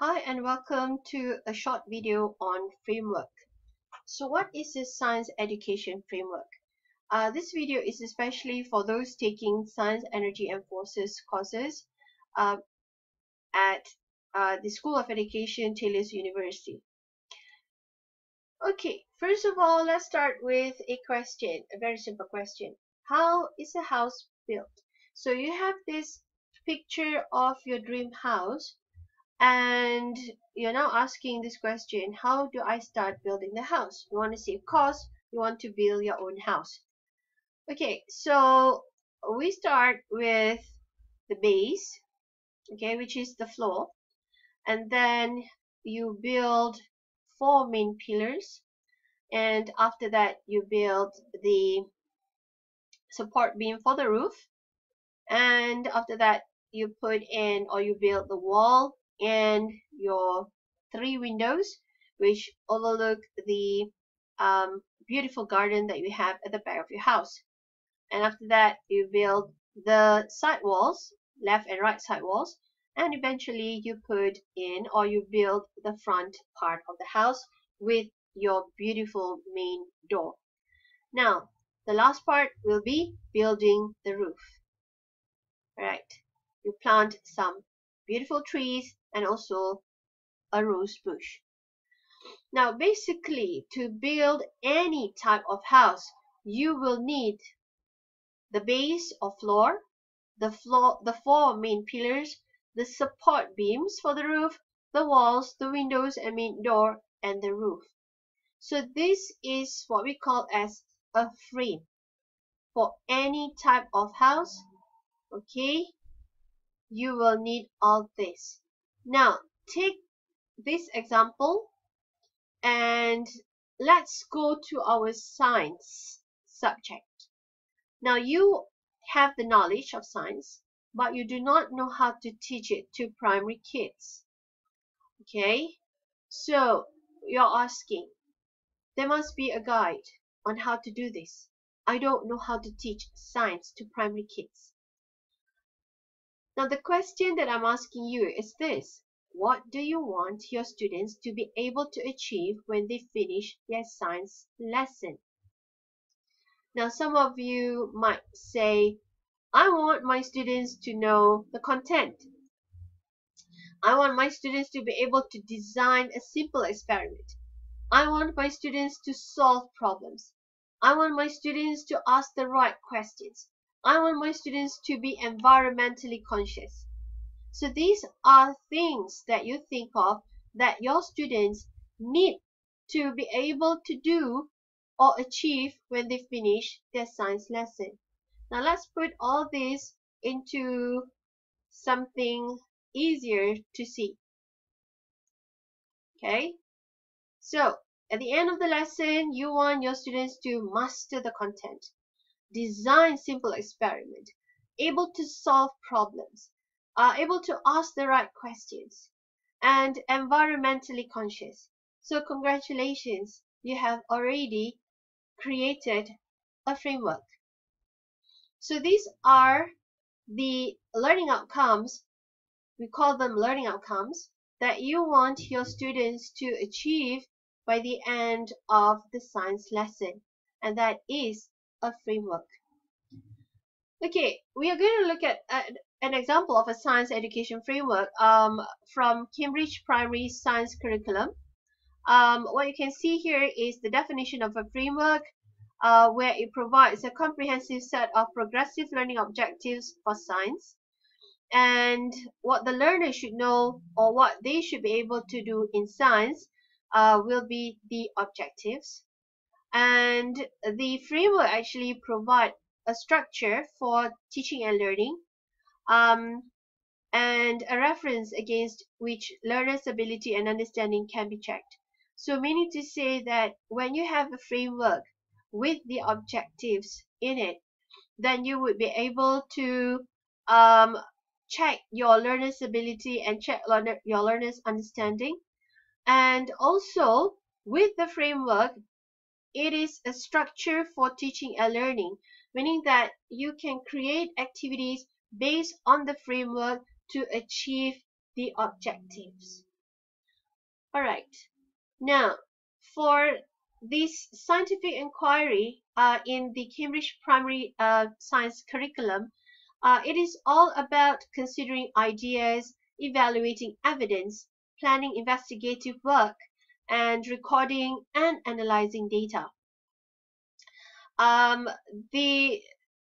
Hi and welcome to a short video on framework. So what is a science education framework? This video is especially for those taking science, energy and forces courses uh, at the School of Education, Taylor's University. Okay, first of all, let's start with a question, a very simple question. How is a house built? So you have this picture of your dream house, and you're now asking this question: how do I start building the house? You want to save cost, you want to build your own house. Okay, so we start with the base, okay, which is the floor, and then you build four main pillars, and after that you build the support beam for the roof, and after that you put in, or you build the wall and your three windows which overlook the beautiful garden that you have at the back of your house. And after that you build the side walls, left and right side walls, and eventually you put in, or you build the front part of the house with your beautiful main door. Now the last part will be building the roof. Right, you plant some beautiful trees and also a rose bush. Now basically, to build any type of house, you will need the base or floor, the four main pillars, the support beams for the roof, the walls, the windows and main door, and the roof. So this is what we call as a frame for any type of house. Okay, you will need all this. Now take this example and let's go to our science subject. Now you have the knowledge of science, but you do not know how to teach it to primary kids. Okay, so you're asking, there must be a guide on how to do this. I don't know how to teach science to primary kids. Now the question that I'm asking you is this: what do you want your students to be able to achieve when they finish their science lesson? Now some of you might say, I want my students to know the content. I want my students to be able to design a simple experiment. I want my students to solve problems. I want my students to ask the right questions. I want my students to be environmentally conscious. So these are things that you think of that your students need to be able to do or achieve when they finish their science lesson. Now let's put all this into something easier to see. Okay, so at the end of the lesson, you want your students to master the content, design simple experiment, able to solve problems, able to ask the right questions, and environmentally conscious. So congratulations, you have already created a framework. So these are the learning outcomes, we call them learning outcomes, that you want your students to achieve by the end of the science lesson, and that is a framework. Okay, we are going to look at an example of a science education framework from Cambridge Primary Science Curriculum. What you can see here is the definition of a framework, where it provides a comprehensive set of progressive learning objectives for science, and what the learner should know, or what they should be able to do in science, will be the objectives. And the framework actually provide a structure for teaching and learning, and a reference against which learners' ability and understanding can be checked. So meaning to say that when you have a framework with the objectives in it, then you would be able to check your learner's ability and check your learner's understanding. And also with the framework, it is a structure for teaching and learning, meaning that you can create activities based on the framework to achieve the objectives. All right. Now, for this scientific inquiry in the Cambridge Primary Science curriculum, it is all about considering ideas, evaluating evidence, planning investigative work, and recording and analyzing data. Um, the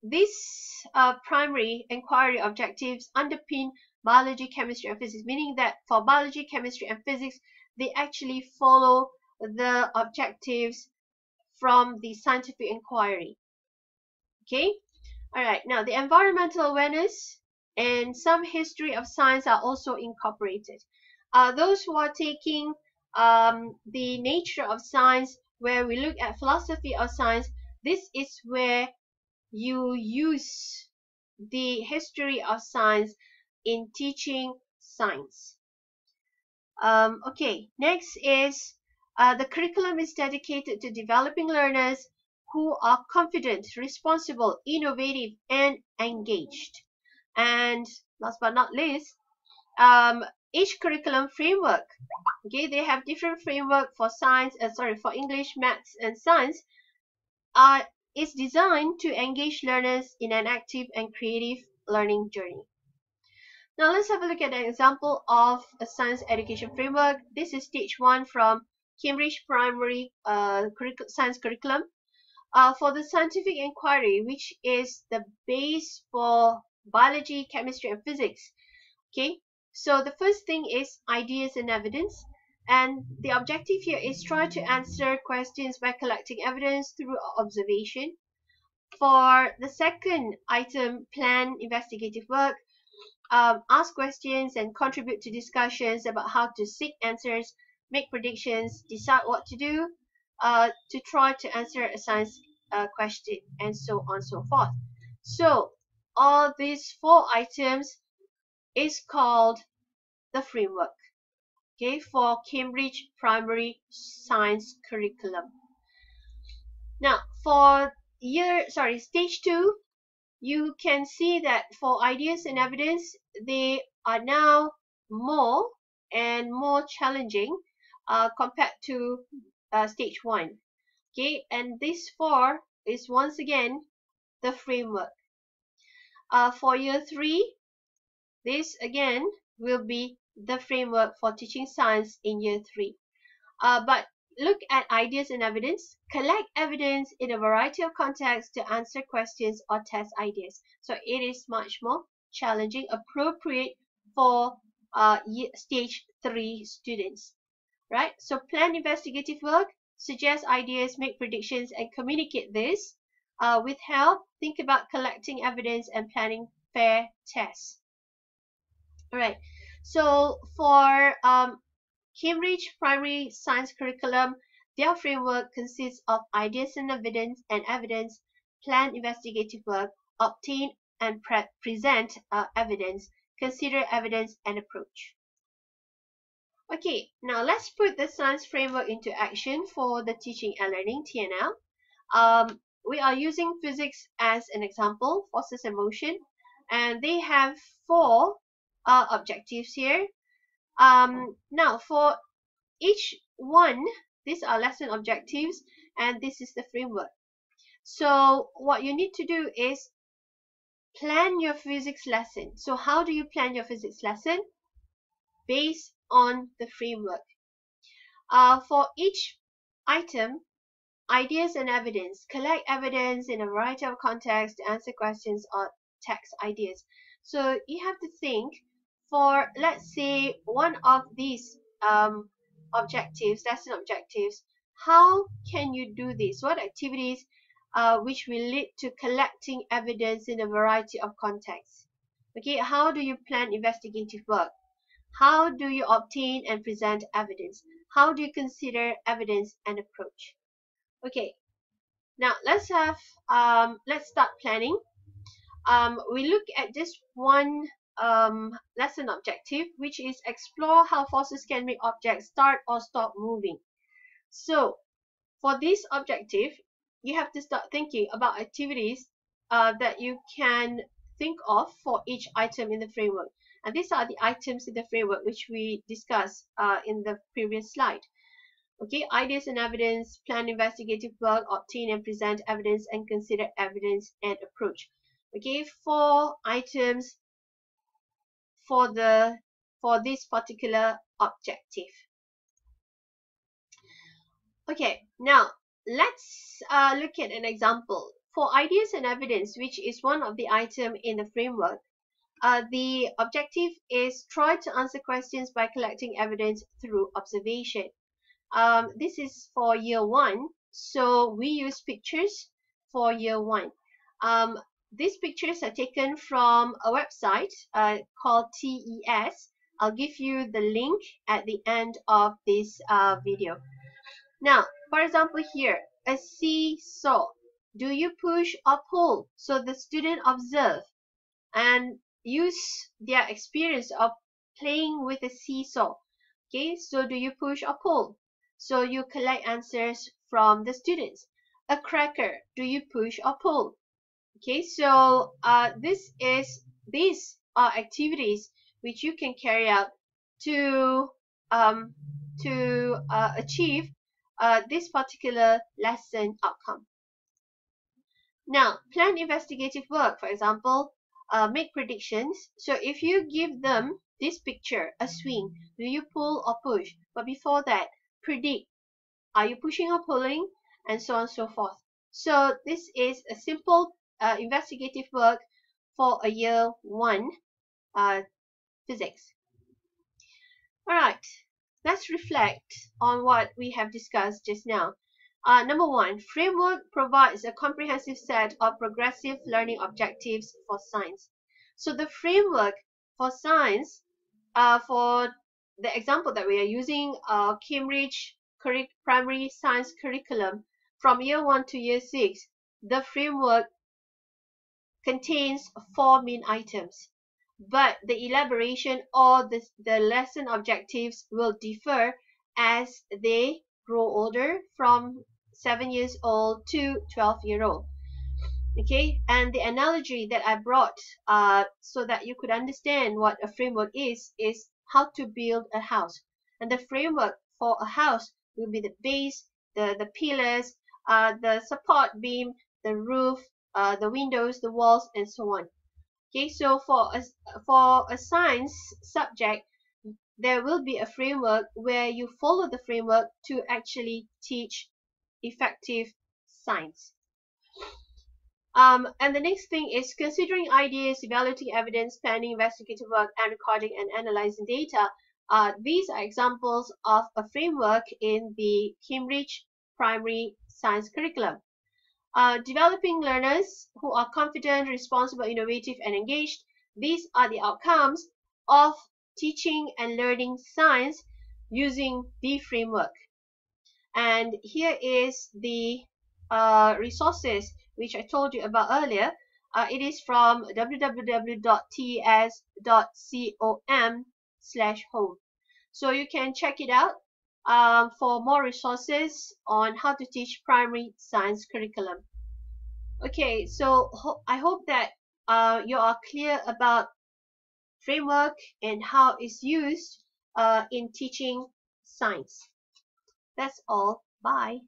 These primary inquiry objectives underpin biology, chemistry, and physics, meaning that for biology, chemistry, and physics, they actually follow the objectives from the scientific inquiry. Okay? Alright, now the environmental awareness and some history of science are also incorporated. Those who are taking the nature of science, where we look at philosophy of science, this is where you use the history of science in teaching science. Okay, next is the curriculum is dedicated to developing learners who are confident, responsible, innovative, and engaged. And last but not least, each curriculum framework, okay, they have different framework for science, for English, maths, and science, is designed to engage learners in an active and creative learning journey. Now let's have a look at an example of a science education framework. This is stage 1 from Cambridge Primary Science Curriculum. For the scientific inquiry, which is the base for biology, chemistry, and physics. Okay, so the first thing is ideas and evidence. And the objective here is try to answer questions by collecting evidence through observation. For the second item, plan investigative work. Ask questions and contribute to discussions about how to seek answers, make predictions, decide what to do to try to answer a science question, and so on and so forth. So all these 4 items is called the framework, okay, for Cambridge Primary Science Curriculum. Now for stage 2, you can see that for ideas and evidence, they are now more and more challenging compared to stage 1. Okay, and this 4 is once again the framework. For year 3, this again will be the framework for teaching science in year 3. But look at ideas and evidence. Collect evidence in a variety of contexts to answer questions or test ideas. So it is much more challenging, appropriate for stage 3 students. Right? So plan investigative work, suggest ideas, make predictions, and communicate this. With help, think about collecting evidence and planning fair tests. Alright, so for Cambridge Primary Science Curriculum, their framework consists of ideas and evidence, plan investigative work, obtain and present evidence, consider evidence, and approach. Okay, now let's put the science framework into action for the teaching and learning, TNL. We are using physics as an example, forces and motion, and they have 4 objectives here. Now for each one, these are lesson objectives, and this is the framework. So what you need to do is plan your physics lesson. So how do you plan your physics lesson? Based on the framework. For each item, ideas and evidence. Collect evidence in a variety of contexts to answer questions or text ideas. So you have to think, for let's say one of these objectives, lesson objectives, how can you do this? What activities which will lead to collecting evidence in a variety of contexts? Okay, how do you plan investigative work? How do you obtain and present evidence? How do you consider evidence and approach? Okay, now let's start planning. We look at this one lesson objective, which is explore how forces can make objects start or stop moving. So for this objective, you have to start thinking about activities that you can think of for each item in the framework. And these are the items in the framework which we discussed in the previous slide. Okay, ideas and evidence, plan investigative work, obtain and present evidence, and consider evidence and approach. Okay, 4 items for this particular objective. Okay, now let's look at an example. For ideas and evidence, which is one of the item in the framework, the objective is try to answer questions by collecting evidence through observation. This is for year 1, so we use pictures for year 1. These pictures are taken from a website called TES. I'll give you the link at the end of this video. Now, for example here, a seesaw. Do you push or pull? So the student observe and use their experience of playing with a seesaw. Okay, so do you push or pull? So you collect answers from the students. A cracker, do you push or pull? Okay, so these are activities which you can carry out to achieve this particular lesson outcome. Now, plan investigative work, for example, make predictions. So if you give them this picture, a swing, do you pull or push? But before that, predict, are you pushing or pulling? And so on and so forth. So this is a simple investigative work for a year 1 physics. Alright, let's reflect on what we have discussed just now. Number 1, framework provides a comprehensive set of progressive learning objectives for science. So the framework for science, for the example that we are using, Cambridge Primary Science Curriculum from year 1 to year 6, the framework contains 4 main items. But the elaboration or the lesson objectives will differ as they grow older, from 7 years old to 12-year-old. Okay, and the analogy that I brought so that you could understand what a framework is how to build a house. And the framework for a house will be the base, the pillars, the support beam, the roof, the windows, the walls, and so on. Okay, so for a science subject, there will be a framework where you follow the framework to actually teach effective science. And the next thing is considering ideas, evaluating evidence, planning investigative work, and recording and analyzing data. These are examples of a framework in the Cambridge Primary Science Curriculum. Developing learners who are confident, responsible, innovative, and engaged. These are the outcomes of teaching and learning science using the framework. And here is the resources which I told you about earlier. It is from www.tes.com/home. So you can check it out for more resources on how to teach primary science curriculum. Okay, so I hope that you are clear about framework and how it's used in teaching science. That's all. Bye.